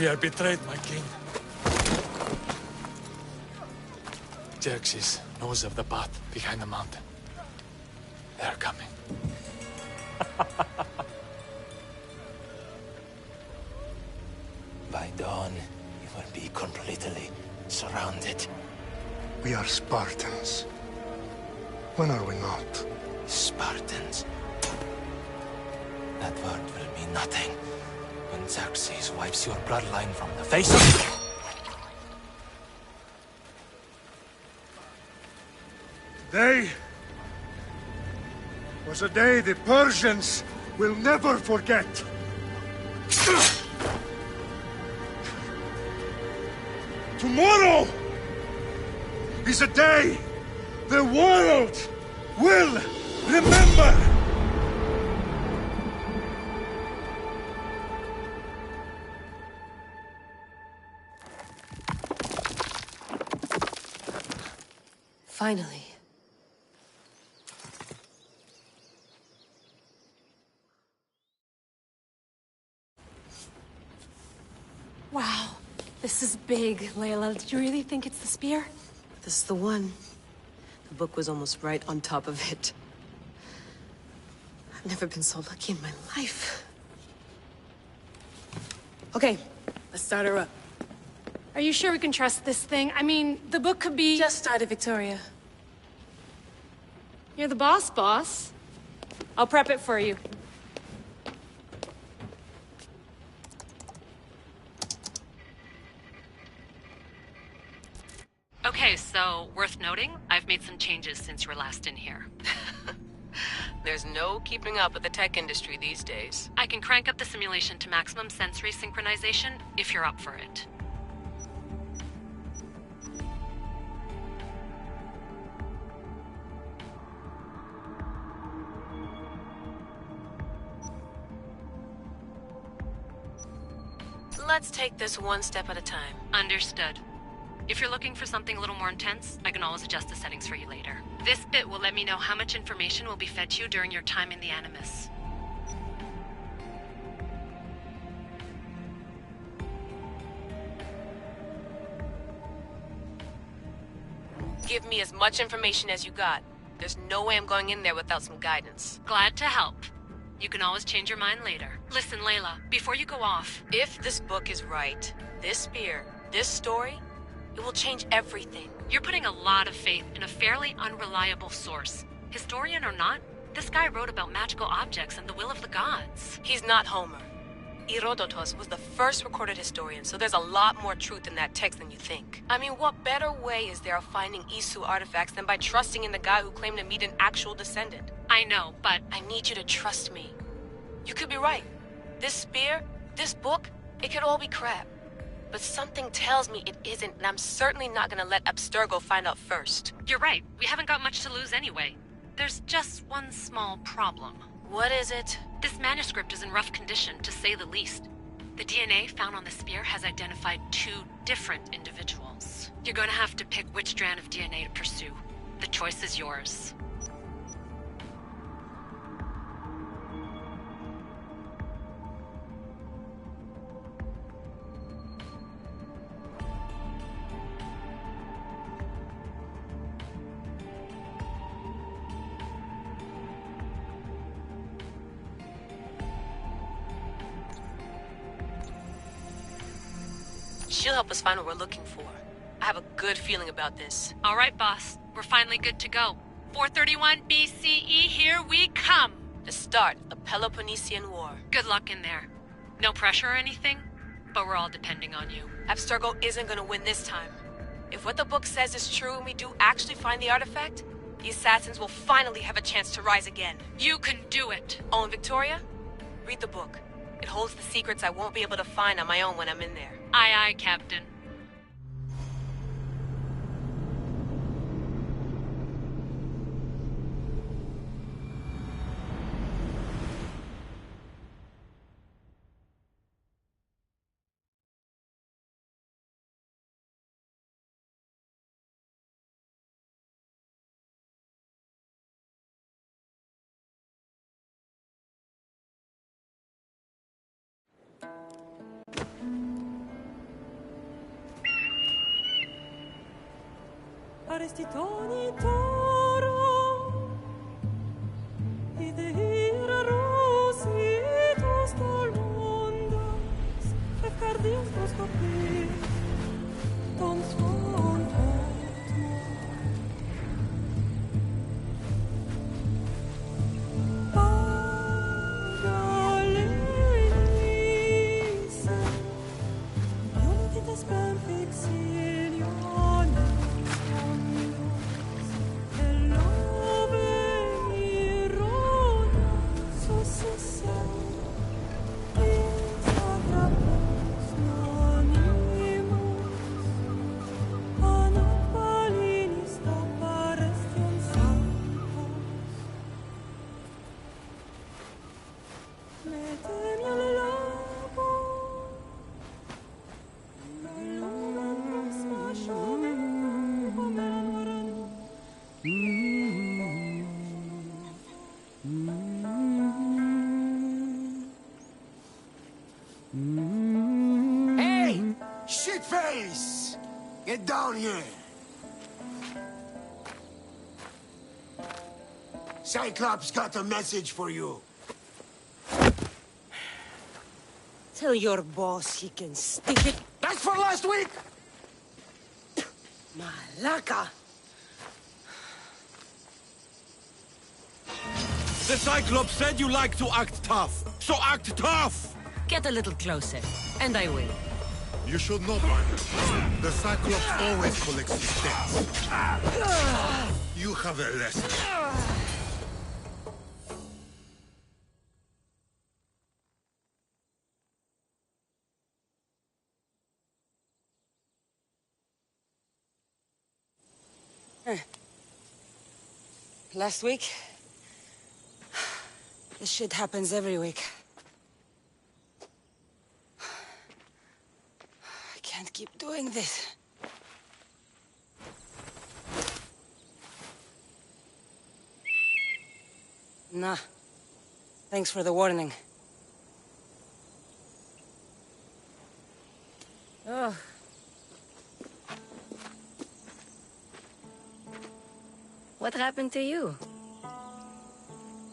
sorry I betrayed my king. Xerxes knows of the path behind the mountain. They're coming. By dawn, you will be completely surrounded. We are Spartans. When are we not? Spartans. That word will mean nothing when Xerxes wipes your bloodline from the face of... Today was a day the Persians will never forget. Tomorrow is a day the world will remember. Finally. Wow, this is big, Layla. Did you really think it's the spear? This is the one. The book was almost right on top of it. I've never been so lucky in my life. Okay, let's start her up. Are you sure we can trust this thing? I mean, the book could be... Just started, Victoria. You're the boss. I'll prep it for you. Okay, so, worth noting, I've made some changes since you were last in here. There's no keeping up with the tech industry these days. I can crank up the simulation to maximum sensory synchronization if you're up for it. Let's take this one step at a time. Understood. If you're looking for something a little more intense, I can always adjust the settings for you later. This bit will let me know how much information will be fed to you during your time in the Animus. Give me as much information as you got. There's no way I'm going in there without some guidance. Glad to help. You can always change your mind later. Listen, Layla, before you go off... If this book is right, this spear, this story, it will change everything. You're putting a lot of faith in a fairly unreliable source. Historian or not, this guy wrote about magical objects and the will of the gods. He's not Homer. Herodotus was the first recorded historian, so there's a lot more truth in that text than you think. I mean, what better way is there of finding Isu artifacts than by trusting in the guy who claimed to meet an actual descendant? I know, but... I need you to trust me. You could be right. This spear, this book, it could all be crap. But something tells me it isn't, and I'm certainly not gonna let Abstergo find out first. You're right. We haven't got much to lose anyway. There's just one small problem. What is it? This manuscript is in rough condition, to say the least. The DNA found on the spear has identified 2 different individuals. You're gonna have to pick which strand of DNA to pursue. The choice is yours. She'll help us find what we're looking for. I have a good feeling about this. All right, boss. We're finally good to go. 431 BCE, here we come! The start of the Peloponnesian War. Good luck in there. No pressure or anything, but we're all depending on you. Abstergo isn't gonna win this time. If what the book says is true and we do actually find the artifact, the assassins will finally have a chance to rise again. You can do it! Oh, and Victoria? Read the book. It holds the secrets I won't be able to find on my own when I'm in there. Aye, aye, Captain. Arestitoni toro, idehira rositos tolmondas, fefcardios proscopir, ton son Hey! Shitface! Get down here! Cyclops got a message for you. Tell your boss he can stick it. That's for last week! Malaka! The Cyclops said you like to act tough, so act tough! Get a little closer, and I will. You should know, partner. The Cyclops always collects his debts. You have a lesson. Last week? This shit happens every week. I can't keep doing this. Nah. Thanks for the warning. Oh. What happened to you?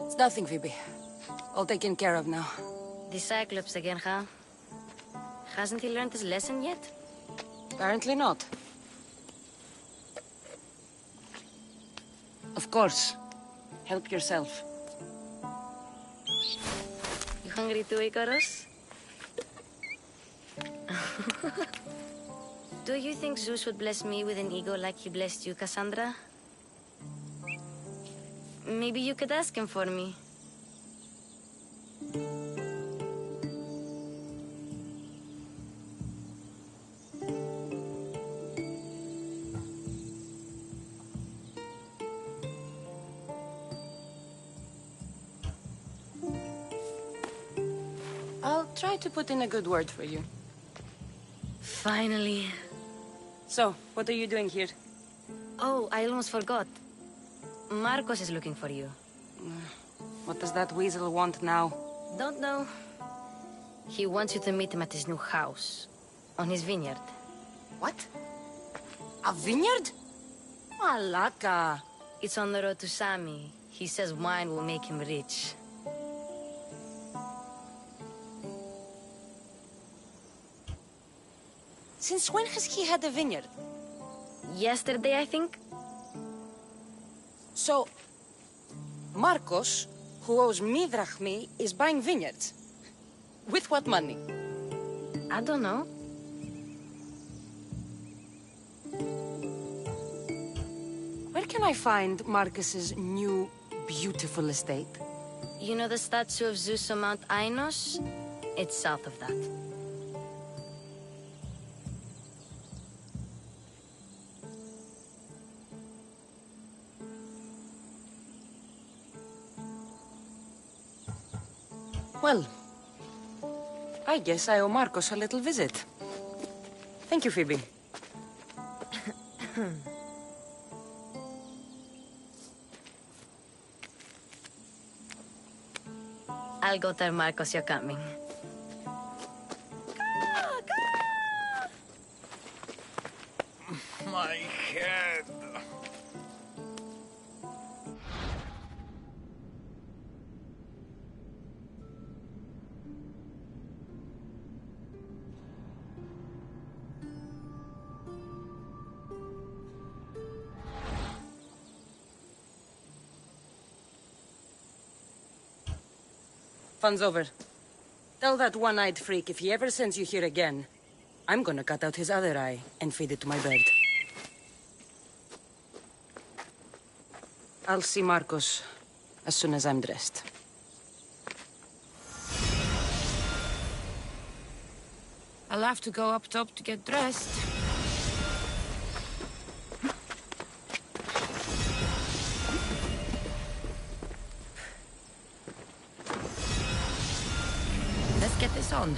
It's nothing, Phoebe. All taken care of now. The Cyclops again, huh? Hasn't he learned his lesson yet? Apparently not. Of course. Help yourself. You hungry too, Icarus? Do you think Zeus would bless me with an ego like he blessed you, Cassandra? Maybe you could ask him for me. I'll try to put in a good word for you. Finally. So, what are you doing here? Oh, I almost forgot. Marcos is looking for you. What does that weasel want now? Don't know. He wants you to meet him at his new house. On his vineyard. What? A vineyard? Malaka. It's on the road to Sami. He says wine will make him rich. Since when has he had a vineyard? Yesterday, I think? So, Marcos, who owes me drachmi, is buying vineyards. With what money? I don't know. Where can I find Marcus's new, beautiful estate? You know the statue of Zeus on Mount Ainos? It's south of that. Well, I guess I owe Marcos a little visit. Thank you, Phoebe. I'll go tell Marcos you're coming. My head. Fun's over. Tell that one-eyed freak if he ever sends you here again, I'm gonna cut out his other eye and feed it to my bird. I'll see Marcos as soon as I'm dressed. I'll have to go up top to get dressed. Let's get this on.